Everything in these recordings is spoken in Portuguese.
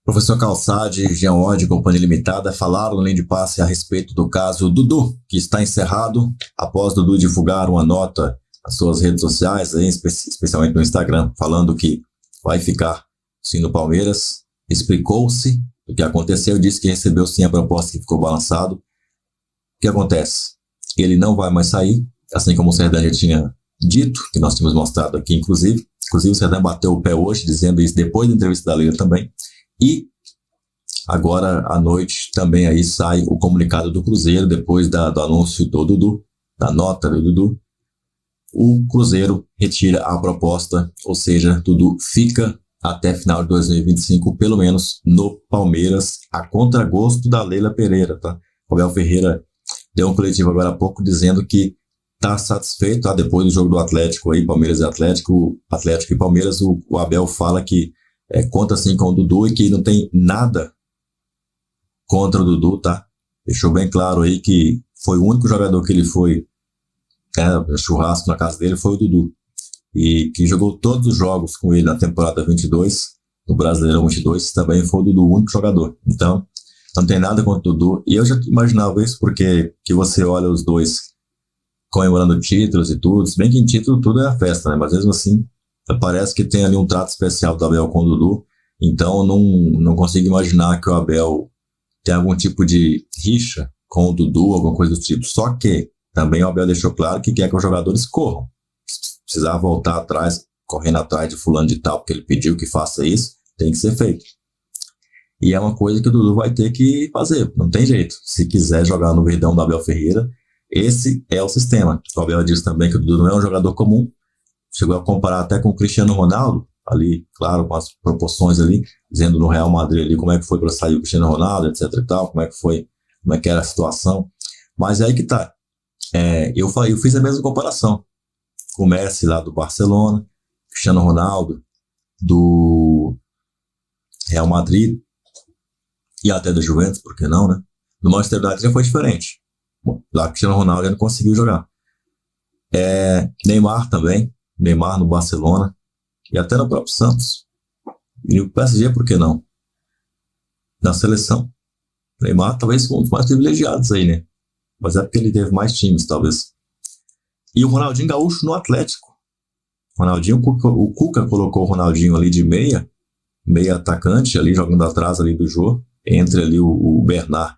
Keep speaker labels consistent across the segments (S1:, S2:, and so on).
S1: Professor Calçade, Jean Oddi, Companhia Limitada, falaram no Linha de Passe a respeito do caso Dudu, que está encerrado após Dudu divulgar uma nota nas suas redes sociais, especialmente no Instagram, falando que vai ficar sim no Palmeiras. Explicou-se o que aconteceu, disse que recebeu sim a proposta que ficou balançado. O que acontece? Ele não vai mais sair, assim como o Serdar já tinha dito, que nós tínhamos mostrado aqui, inclusive o Serdar bateu o pé hoje, dizendo isso depois da entrevista da Leila também. E agora à noite também aí sai o comunicado do Cruzeiro, depois do anúncio do Dudu, da nota do Dudu. O Cruzeiro retira a proposta, ou seja, Dudu fica até final de 2025, pelo menos no Palmeiras, a contragosto da Leila Pereira, tá? O Abel Ferreira deu um coletivo agora há pouco dizendo que está satisfeito, tá? Depois do jogo do Atlético aí, Palmeiras e Atlético e Palmeiras, o Abel fala que conta sim com o Dudu e que não tem nada contra o Dudu, tá? Deixou bem claro aí que foi o único jogador que ele foi churrasco na casa dele, foi o Dudu. E que jogou todos os jogos com ele na temporada 22, no Brasileirão 22, também foi o Dudu, o único jogador. Então, não tem nada contra o Dudu. E eu já imaginava isso porque que você olha os dois comemorando títulos e tudo, se bem que em título tudo é a festa, né? Mas mesmo assim, parece que tem ali um trato especial do Abel com o Dudu, então não consigo imaginar que o Abel tem algum tipo de rixa com o Dudu, alguma coisa do tipo. Só que também o Abel deixou claro que quer que os jogadores corram. Se precisar voltar atrás, correndo atrás de fulano de tal, porque ele pediu que faça isso, tem que ser feito. E é uma coisa que o Dudu vai ter que fazer, não tem jeito. Se quiser jogar no Verdão do Abel Ferreira, esse é o sistema. O Abel disse também que o Dudu não é um jogador comum, chegou a comparar até com o Cristiano Ronaldo, ali, claro, com as proporções ali, dizendo no Real Madrid ali como é que foi para sair o Cristiano Ronaldo, etc e tal, como é que era a situação. Mas é aí que tá. Eu fiz a mesma comparação. O Messi lá do Barcelona, Cristiano Ronaldo do Real Madrid e até da Juventus, por que não, né? No Manchester United já foi diferente. Bom, lá o Cristiano Ronaldo já não conseguiu jogar. Neymar também, Neymar no Barcelona e até no próprio Santos. E o PSG, por que não? Na seleção. Neymar talvez um dos mais privilegiados aí, né? Mas é porque ele teve mais times, talvez. E o Ronaldinho Gaúcho no Atlético. O Cuca colocou o Ronaldinho ali de meia atacante, ali jogando atrás ali do Jô, entre ali o Bernard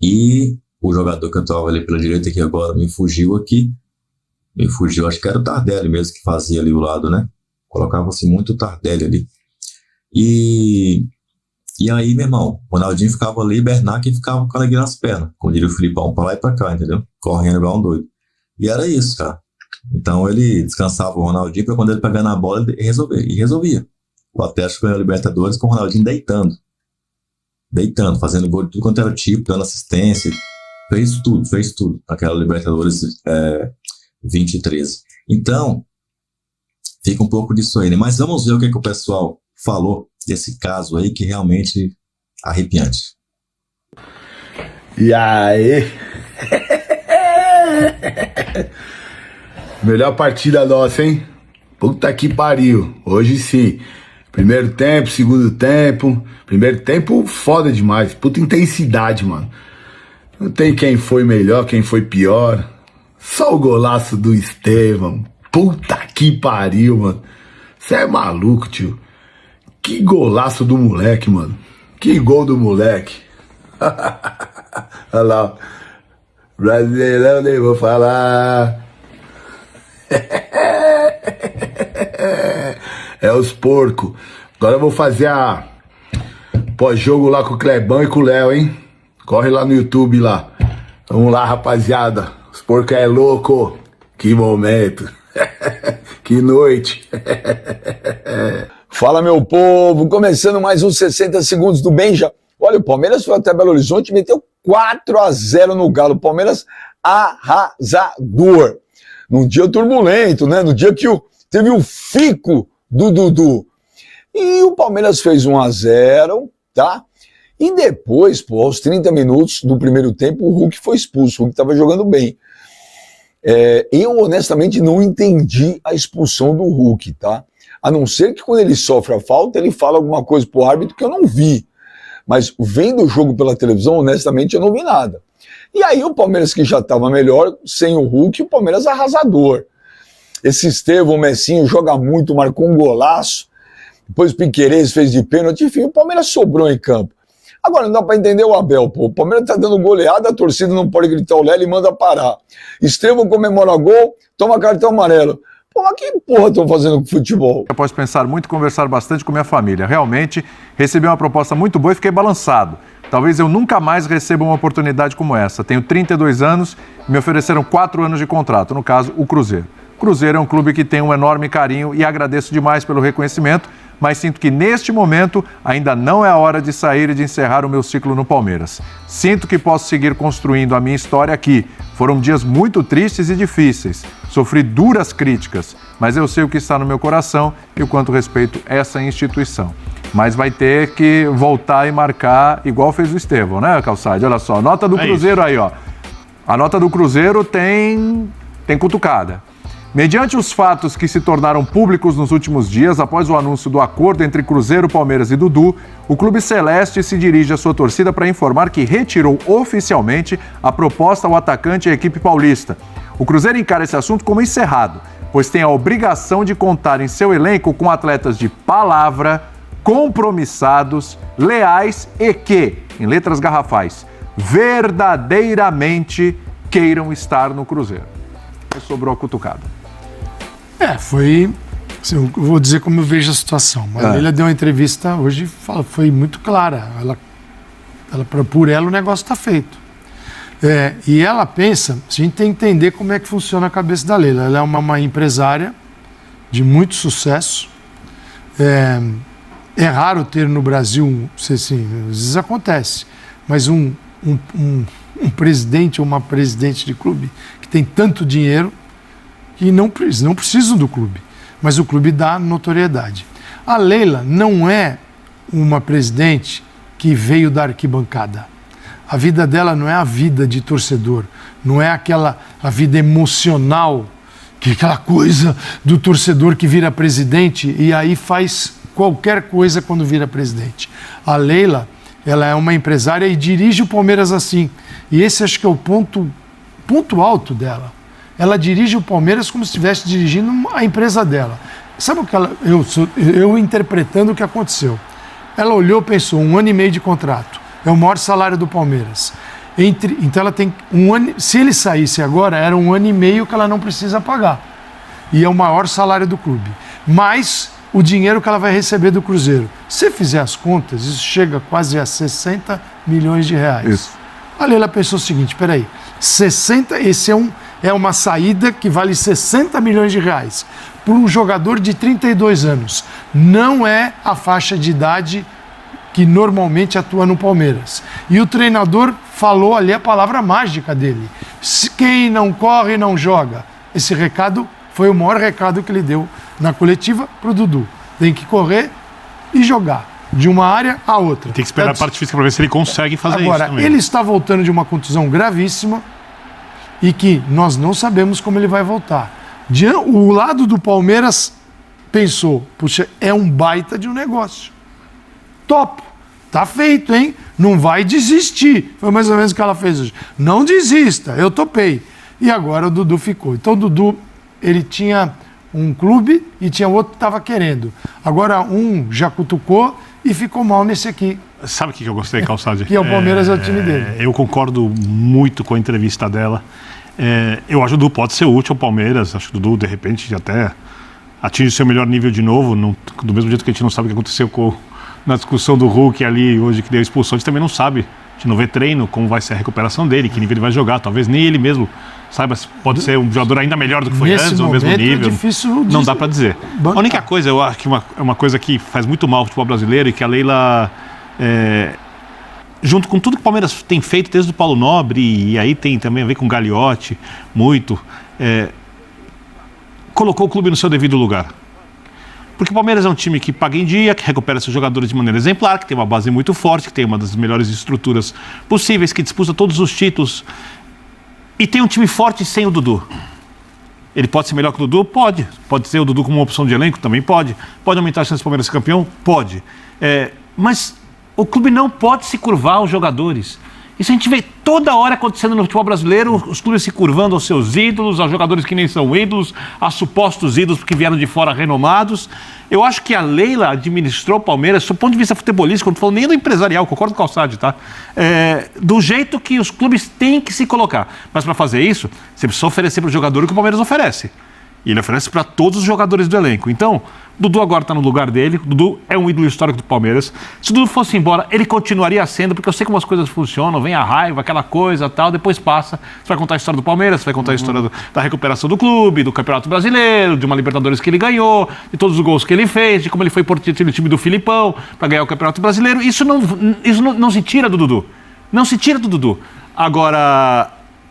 S1: e o jogador que eu estava ali pela direita, que agora me fugiu, acho que era o Tardelli mesmo que fazia ali o lado, né? Colocava-se muito o Tardelli ali. E aí, meu irmão, o Ronaldinho ficava ali, Bernard que ficava com a alegria nas pernas, como diria o Filipão, pra lá e pra cá, entendeu? Correndo igual um doido. E era isso, cara. Então ele descansava o Ronaldinho para quando ele pegar na bola ele resolvia. O Atlético ganhou a Libertadores com o Ronaldinho deitando, fazendo gol de tudo quanto era tipo, dando assistência, fez tudo, aquela Libertadores 2013. Então, fica um pouco disso aí, né? Mas vamos ver o que o pessoal falou desse caso aí, que realmente arrepiante.
S2: E aí? Melhor partida nossa, hein? Puta que pariu. Hoje sim. Primeiro tempo, segundo tempo. Primeiro tempo, foda demais. Puta intensidade, mano. Não tem quem foi melhor, quem foi pior. Só o golaço do Estevão. Puta que pariu, mano. Você é maluco, tio. Que golaço do moleque, mano. Que gol do moleque. Olha lá. Brasileirão, nem vou falar. É os porcos. Agora eu vou fazer a pós-jogo lá com o Clebão e com o Léo, hein? Corre lá no YouTube lá. Vamos lá, rapaziada. Os porcos é louco. Que momento. Que noite.
S3: Fala, meu povo. Começando mais uns 60 segundos do Benja. Olha, o Palmeiras foi até Belo Horizonte e meteu 4-0 no Galo. Palmeiras arrasador. Num dia turbulento, né? No dia que teve o fico do Dudu. E o Palmeiras fez 1-0, tá? E depois, pô, aos 30 minutos do primeiro tempo, o Hulk foi expulso. O Hulk estava jogando bem. Eu, honestamente, não entendi a expulsão do Hulk, tá? A não ser que quando ele sofre a falta, ele fala alguma coisa pro árbitro que eu não vi. Mas vendo o jogo pela televisão, honestamente, eu não vi nada. E aí o Palmeiras, que já estava melhor, sem o Hulk, o Palmeiras arrasador. Esse Estevão, o Messinho, joga muito, marcou um golaço. Depois o Piquerez fez de pênalti. Enfim, o Palmeiras sobrou em campo. Agora, não dá para entender o Abel, pô. O Palmeiras tá dando goleada, a torcida não pode gritar o Lélio e manda parar. Estevão comemora gol, toma cartão amarelo. Pô, mas que porra estão fazendo com futebol?
S4: Após pensar muito e conversar bastante com minha família, realmente recebi uma proposta muito boa e fiquei balançado. Talvez eu nunca mais receba uma oportunidade como essa. Tenho 32 anos e me ofereceram 4 anos de contrato, no caso, o Cruzeiro. O Cruzeiro é um clube que tem um enorme carinho e agradeço demais pelo reconhecimento, mas sinto que neste momento ainda não é a hora de sair e de encerrar o meu ciclo no Palmeiras. Sinto que posso seguir construindo a minha história aqui. Foram dias muito tristes e difíceis. Sofri duras críticas, mas eu sei o que está no meu coração e o quanto respeito essa instituição. Mas vai ter que voltar e marcar igual fez o Estevão, né, Calçade? Olha só, a nota do Cruzeiro aí, ó. A nota do Cruzeiro tem cutucada. Mediante os fatos que se tornaram públicos nos últimos dias, após o anúncio do acordo entre Cruzeiro, Palmeiras e Dudu, o Clube Celeste se dirige à sua torcida para informar que retirou oficialmente a proposta ao atacante e à equipe paulista. O Cruzeiro encara esse assunto como encerrado, pois tem a obrigação de contar em seu elenco com atletas de palavra, compromissados, leais e que, em letras garrafais, verdadeiramente queiram estar no Cruzeiro. Aí sobrou a cutucada.
S5: Foi... Assim, eu vou dizer como eu vejo a situação. A Leila deu uma entrevista hoje, foi muito clara. Por ela o negócio está feito. E ela pensa, a gente tem que entender como é que funciona a cabeça da Leila. Ela é uma empresária de muito sucesso. É raro ter no Brasil, assim, às vezes acontece, mas um presidente ou uma presidente de clube que tem tanto dinheiro que não precisam do clube, mas o clube dá notoriedade. A Leila não é uma presidente que veio da arquibancada. A vida dela não é a vida de torcedor, não é a vida emocional, que é aquela coisa do torcedor que vira presidente e aí faz qualquer coisa quando vira presidente. A Leila, ela é uma empresária e dirige o Palmeiras assim. E esse acho que é o ponto alto dela. Ela dirige o Palmeiras como se estivesse dirigindo a empresa dela. Sabe o que eu interpretando o que aconteceu? Ela olhou e pensou, 1 ano e meio de contrato. É o maior salário do Palmeiras. Então ela tem 1 ano... Se ele saísse agora, era 1 ano e meio que ela não precisa pagar. E é o maior salário do clube. Mas o dinheiro que ela vai receber do Cruzeiro. Se fizer as contas, isso chega quase a 60 milhões de reais. Isso. A Leila pensou o seguinte, peraí, esse é uma saída que vale 60 milhões de reais para um jogador de 32 anos. Não é a faixa de idade que normalmente atua no Palmeiras. E o treinador falou ali a palavra mágica dele. Quem não corre, não joga. Esse recado foi o maior recado que ele deu na coletiva para o Dudu. Tem que correr e jogar de uma área a outra.
S6: Tem que esperar a parte física para ver se ele consegue fazer isso também.
S5: Agora, ele está voltando de uma contusão gravíssima e que nós não sabemos como ele vai voltar. O lado do Palmeiras pensou, puxa, é um baita de um negócio. Topo, tá feito, hein? Não vai desistir. Foi mais ou menos o que ela fez hoje. Não desista, eu topei. E agora o Dudu ficou. Então o Dudu, ele tinha um clube e tinha outro que estava querendo. Agora um já cutucou e ficou mal nesse aqui.
S6: Sabe o que eu gostei, Calçade?
S5: Que é o Palmeiras é o time dele.
S6: Eu concordo muito com a entrevista dela. Eu acho que o Dudu pode ser útil ao Palmeiras. Acho que o Dudu, de repente, até atinge o seu melhor nível de novo. Do mesmo jeito que a gente não sabe o que aconteceu na discussão do Hulk ali hoje, que deu expulsão, a gente também não sabe. A gente não vê treino, como vai ser a recuperação dele, que nível ele vai jogar. Talvez nem ele mesmo saiba se pode ser um jogador ainda melhor do que foi antes, ou mesmo nível. Não dá pra dizer. A única coisa, eu acho que é uma coisa que faz muito mal ao futebol brasileiro e que a Leila, junto com tudo que o Palmeiras tem feito desde o Paulo Nobre, e aí tem também a ver com o Gagliotti, muito, colocou o clube no seu devido lugar. Porque o Palmeiras é um time que paga em dia, que recupera seus jogadores de maneira exemplar, que tem uma base muito forte, que tem uma das melhores estruturas possíveis, que disputa todos os títulos. E tem um time forte sem o Dudu. Ele pode ser melhor que o Dudu? Pode. Pode ser o Dudu como uma opção de elenco? Também pode. Pode aumentar a chance do Palmeiras ser campeão? Pode. Mas O clube não pode se curvar aos jogadores. Isso a gente vê toda hora acontecendo no futebol brasileiro, os clubes se curvando aos seus ídolos, aos jogadores que nem são ídolos, a supostos ídolos que vieram de fora renomados. Eu acho que a Leila administrou o Palmeiras, do ponto de vista futebolístico, não estou falando nem do empresarial, concordo com o Calçade, tá? Do jeito que os clubes têm que se colocar. Mas para fazer isso, você precisa oferecer para o jogador o que o Palmeiras oferece. E ele oferece para todos os jogadores do elenco. Então, o Dudu agora está no lugar dele. O Dudu é um ídolo histórico do Palmeiras. Se o Dudu fosse embora, ele continuaria sendo, porque eu sei como as coisas funcionam. Vem a raiva, aquela coisa tal, depois passa. Você vai contar a história do Palmeiras, você vai contar a história da recuperação do clube, do Campeonato Brasileiro, de uma Libertadores que ele ganhou, de todos os gols que ele fez, de como ele foi importante no time do Filipão para ganhar o Campeonato Brasileiro. Isso não se tira do Dudu. Não se tira do Dudu. Agora,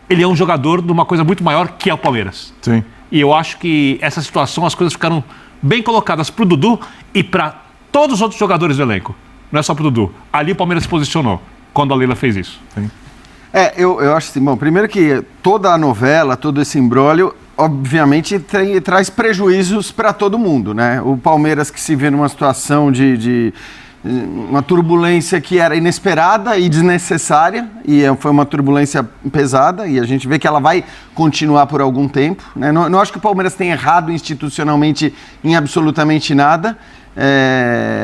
S6: ele é um jogador de uma coisa muito maior que é o Palmeiras.
S4: Sim.
S6: E eu acho que essa situação, as coisas ficaram bem colocadas para o Dudu e para todos os outros jogadores do elenco. Não é só para o Dudu. Ali o Palmeiras se posicionou quando a Leila fez isso. Sim.
S7: Eu acho assim, bom, primeiro que toda a novela, todo esse imbróglio, obviamente traz prejuízos para todo mundo, né? O Palmeiras que se vê numa situação de uma turbulência que era inesperada e desnecessária, e foi uma turbulência pesada, e a gente vê que ela vai continuar por algum tempo, né? Não acho que o Palmeiras tenha errado institucionalmente em absolutamente nada,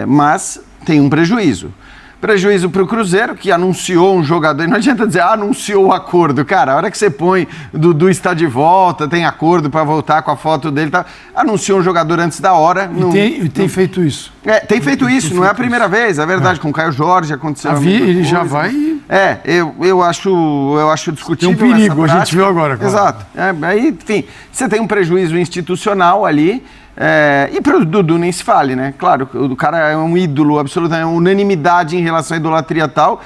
S7: mas tem um prejuízo. Prejuízo para o Cruzeiro, que anunciou um jogador, não adianta dizer, anunciou o acordo. Cara, a hora que você põe, Dudu está de volta, tem acordo para voltar com a foto dele, tá, anunciou um jogador antes da hora.
S5: E tem feito isso.
S7: Tem feito isso, não é a primeira vez, é verdade, com o Caio Jorge aconteceu.
S5: Ele já vai...
S7: Eu acho discutível.
S5: Tem um perigo, a gente viu agora. Claro.
S7: Exato. Aí, enfim, você tem um prejuízo institucional ali. E para o Dudu nem se fale, né? Claro, o cara é um ídolo, absolutamente, uma unanimidade em relação à idolatria tal.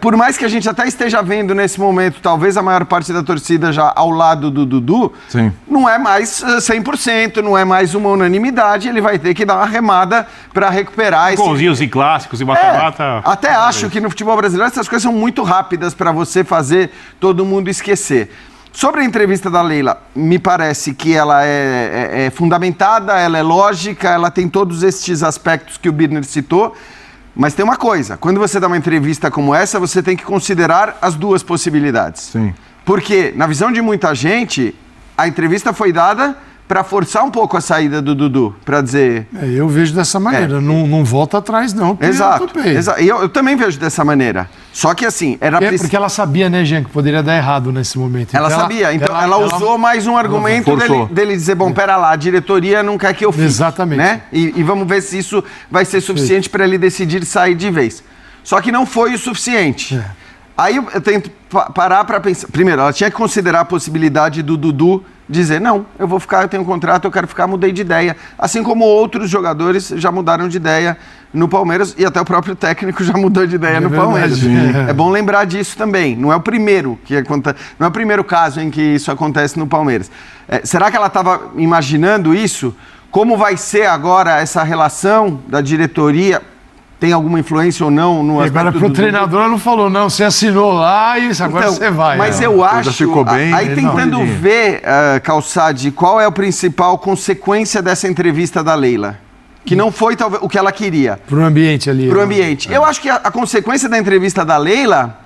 S7: Por mais que a gente até esteja vendo nesse momento, talvez a maior parte da torcida já ao lado do Dudu,
S4: sim,
S7: não é mais 100%, não é mais uma unanimidade, ele vai ter que dar uma remada para recuperar
S6: golzinhos em clássicos e mata-mata.
S7: Até acho que no futebol brasileiro essas coisas são muito rápidas para você fazer todo mundo esquecer. Sobre a entrevista da Leila, me parece que ela é fundamentada, ela é lógica, ela tem todos estes aspectos que o Birner citou, mas tem uma coisa, quando você dá uma entrevista como essa, você tem que considerar as duas possibilidades.
S4: Sim.
S7: Porque, na visão de muita gente, a entrevista foi dada para forçar um pouco a saída do Dudu, para dizer...
S5: eu vejo dessa maneira, não volta atrás não.
S7: Exato. Eu também vejo dessa maneira. Só que assim,
S5: porque ela sabia, né, Jean, que poderia dar errado nesse momento.
S7: Ela sabia, então ela usou mais um argumento dele dizer, bom, pera lá, a diretoria não quer que eu fique.
S5: Exatamente.
S7: Né? E vamos ver se isso vai ser suficiente para ele decidir sair de vez. Só que não foi o suficiente. Aí eu tento parar para pensar. Primeiro, ela tinha que considerar a possibilidade do Dudu dizer, não, eu vou ficar, eu tenho um contrato, eu quero ficar, mudei de ideia. Assim como outros jogadores já mudaram de ideia no Palmeiras e até o próprio técnico já mudou de ideia no Palmeiras. É bom lembrar disso também. Não é o primeiro que acontece, não é o primeiro caso em que isso acontece no Palmeiras. Será que ela estava imaginando isso? Como vai ser agora essa relação da diretoria? Tem alguma influência ou não no aspecto
S5: agora pro treinador ela não falou, não, você assinou lá e agora você vai.
S7: Mas eu acho,
S4: ficou bem,
S7: aí tentando ver, Calçade, qual é a principal consequência dessa entrevista da Leila? Que não foi talvez o que ela queria.
S5: Pro ambiente ali.
S7: Pro ambiente. Eu acho que a consequência da entrevista da Leila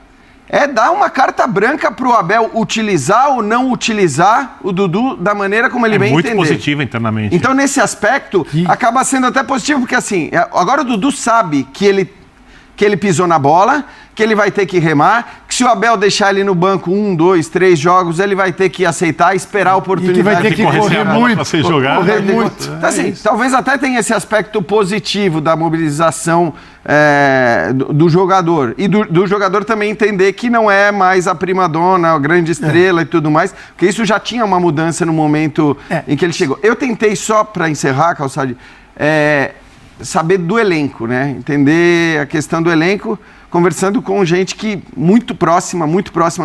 S7: é dar uma carta branca pro Abel utilizar ou não utilizar o Dudu da maneira como ele bem entender.
S6: É muito positivo internamente.
S7: Então, nesse aspecto, acaba sendo até positivo, porque assim, agora o Dudu sabe que ele pisou na bola, que ele vai ter que remar, que se o Abel deixar ele no banco 1, 2, 3 jogos, ele vai ter que aceitar, esperar a oportunidade.
S5: E que vai ter que correr muito para
S6: ser jogado.
S5: Correr muito.
S7: Então, assim, talvez até tenha esse aspecto positivo da mobilização do jogador. E do jogador também entender que não é mais a primadona, a grande estrela e tudo mais, porque isso já tinha uma mudança no momento em que ele chegou. Eu tentei só, para encerrar, Calçade, saber do elenco, né? Entender a questão do elenco, conversando com gente que muito próxima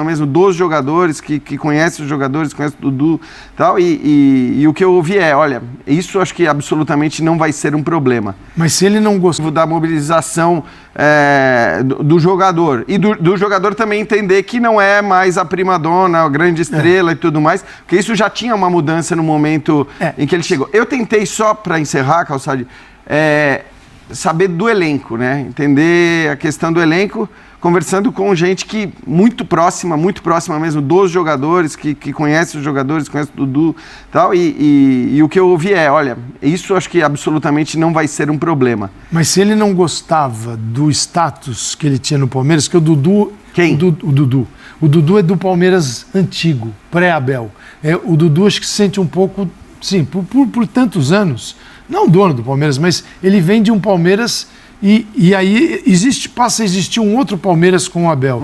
S7: mesmo dos jogadores, que conhece os jogadores, conhece o Dudu e tal, e o que eu ouvi olha, isso acho que absolutamente não vai ser um problema.
S5: Mas se ele não gostou
S7: da mobilização do jogador, e do jogador também entender que não é mais a primadona, a grande estrela e tudo mais, porque isso já tinha uma mudança no momento em que ele chegou. Eu tentei só, para encerrar, Calçade, saber do elenco, né? Entender a questão do elenco, conversando com gente que muito próxima mesmo dos jogadores, que conhece os jogadores, conhece o Dudu e tal, e o que eu ouvi é, olha, isso acho que absolutamente não vai ser um problema.
S5: Mas se ele não gostava do status que ele tinha no Palmeiras, que o Dudu...
S7: Quem?
S5: O Dudu. O Dudu é do Palmeiras antigo, pré-Abel. O Dudu acho que se sente um pouco, sim, por tantos anos, não dono do Palmeiras, mas ele vem de um Palmeiras... E aí passa a existir um outro Palmeiras com o Abel.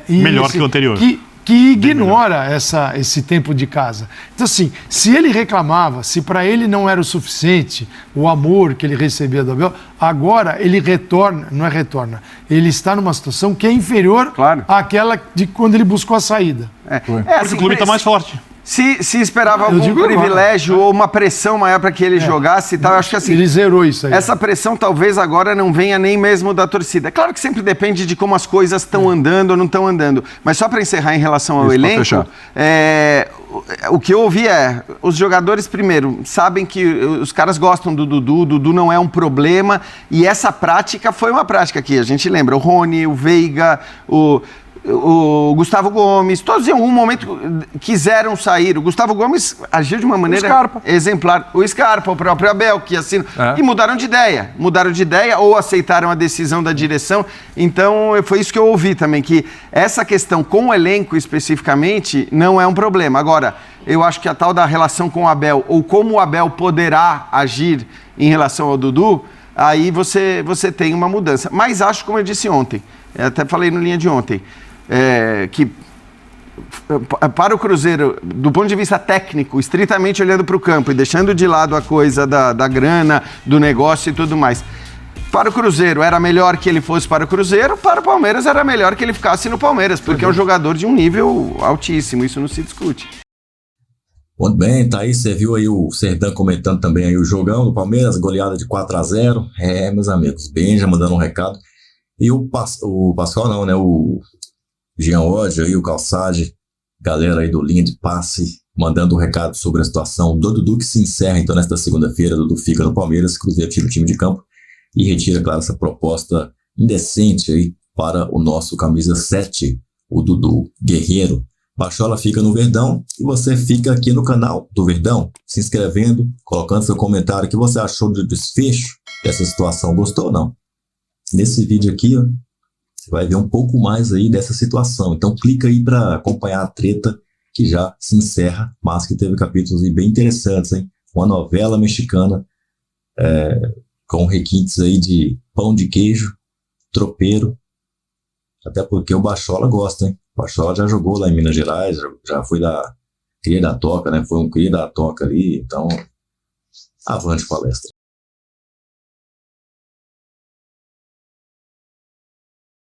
S6: Melhor que o anterior.
S5: Que ignora esse tempo de casa. Então, assim, se ele reclamava, se para ele não era o suficiente o amor que ele recebia do Abel, agora ele retorna, ele está numa situação que é inferior àquela de quando ele buscou a saída.
S6: Porque o clube está mais forte.
S7: Se esperava algum privilégio ou uma pressão maior para que ele jogasse e tal, eu acho que assim...
S5: Ele zerou isso aí.
S7: Essa pressão talvez agora não venha nem mesmo da torcida. É claro que sempre depende de como as coisas estão andando ou não estão andando. Mas só para encerrar em relação ao elenco, o que eu ouvi é, os jogadores primeiro sabem que os caras gostam do Dudu, o Dudu não é um problema, e essa prática foi uma prática que a gente lembra, o Rony, o Veiga, o Gustavo Gomes, todos em algum momento quiseram sair. O Gustavo Gomes agiu de uma maneira exemplar. O Scarpa, o próprio Abel, que assina. E mudaram de ideia ou aceitaram a decisão da direção. Então, foi isso que eu ouvi também, que essa questão com o elenco especificamente não é um problema. Agora, eu acho que a tal da relação com o Abel, ou como o Abel poderá agir em relação ao Dudu, aí você tem uma mudança. Mas acho, como eu disse ontem, até falei no linha de ontem, que para o Cruzeiro, do ponto de vista técnico, estritamente olhando para o campo e deixando de lado a coisa da grana, do negócio e tudo mais, para o Cruzeiro era melhor que ele fosse para o Cruzeiro, para o Palmeiras era melhor que ele ficasse no Palmeiras, porque é um jogador de um nível altíssimo, isso não se discute.
S1: Muito bem, tá aí, você viu aí o Serdan comentando também aí o jogão do Palmeiras, goleada de 4-0, meus amigos, Benja mandando um recado, e o Pascoal não, né, o Jean Odja e o Calçade, galera aí do Linha de Passe, mandando um recado sobre a situação do Dudu, que se encerra então nesta segunda-feira. Dudu fica no Palmeiras, Cruzeiro tira o time de campo e retira, claro, essa proposta indecente aí para o nosso camisa 7, o Dudu Guerreiro. Bachola fica no Verdão e você fica aqui no canal do Verdão, se inscrevendo, colocando seu comentário, o que você achou do desfecho dessa situação, gostou ou não? Nesse vídeo aqui, ó, você vai ver um pouco mais aí dessa situação. Então clica aí para acompanhar a treta que já se encerra, mas que teve capítulos aí bem interessantes, hein? Uma novela mexicana com requintes aí de pão de queijo, tropeiro, até porque o Bachola gosta, hein? O Bachola já jogou lá em Minas Gerais, já foi da cria da toca, né? Foi um cria da toca ali, então avante palestra.